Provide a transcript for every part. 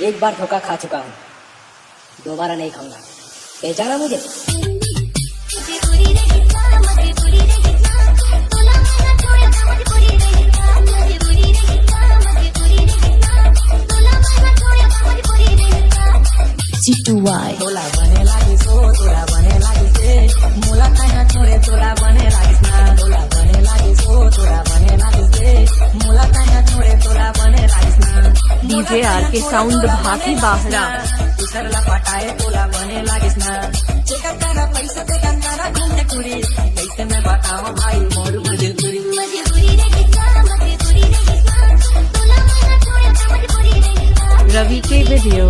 एक बार धोखा खा चुका हूँ, दोबारा नहीं खाऊंगा। पहचाना मुझे? तोला बने लागी सो तोला बने लागी से मोला खाना छोड़े तोला बने लागी ना तोला बने लागी सो तोला बने लागी से मोला खाना छोड़े तोला बने लागी ना डीजे आर के साउंड भाती बाहरा दूसरा पटाए तोला बने लागी ना चेक करा पैसा पे कंतारा घूमने कुड़ी कैसे मैं बताऊं भाई मोर मजबूरी रवि के वीडियो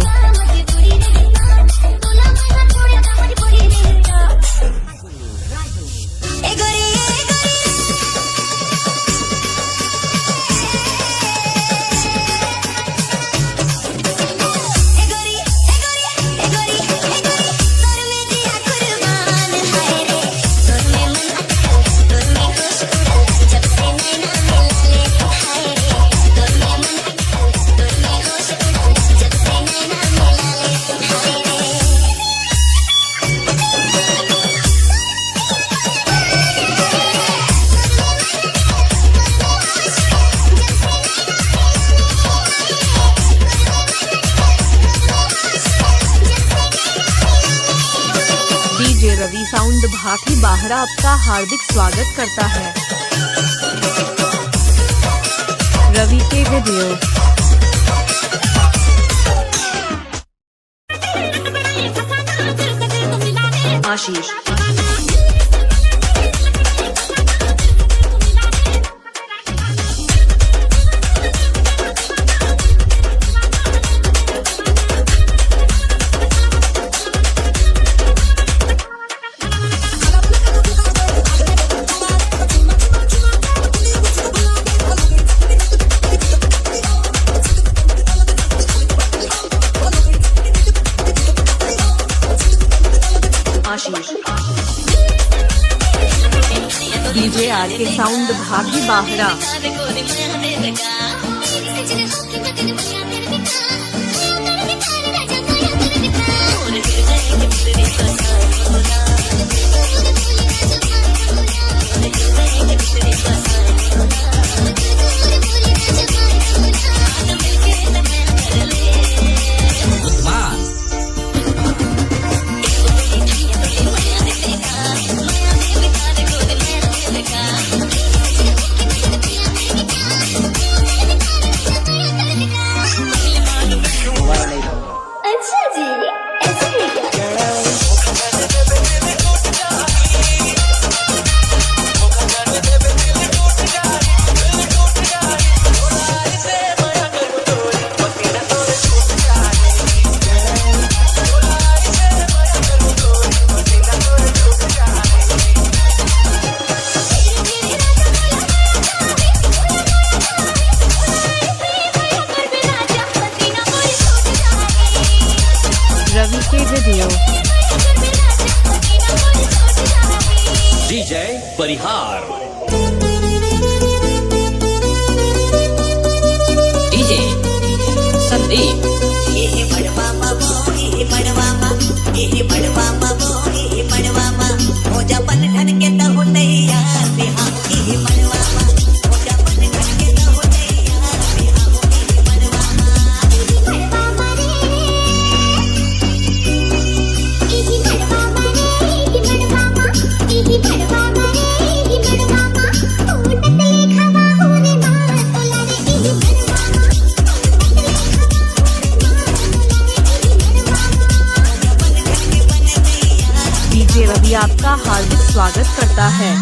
डीजे रवि साउंड भाती बाहरा आपका हार्दिक स्वागत करता है। रवि के वीडियो आशीष डीजे आर के साउंड भागी बाहरा रवि के वीडियो डीजे परिहार डीजे संदीप ये बड़वामा ये बड़वामा ये बड़वामा ये बड़वामा हो जा बन ठन के त हो नहीं यार बिहार ये बड़वामा हो जा बन ठन के त हो नहीं यार बिहार ये बड़वामा डीजे रवि आपका हार्दिक स्वागत करता है।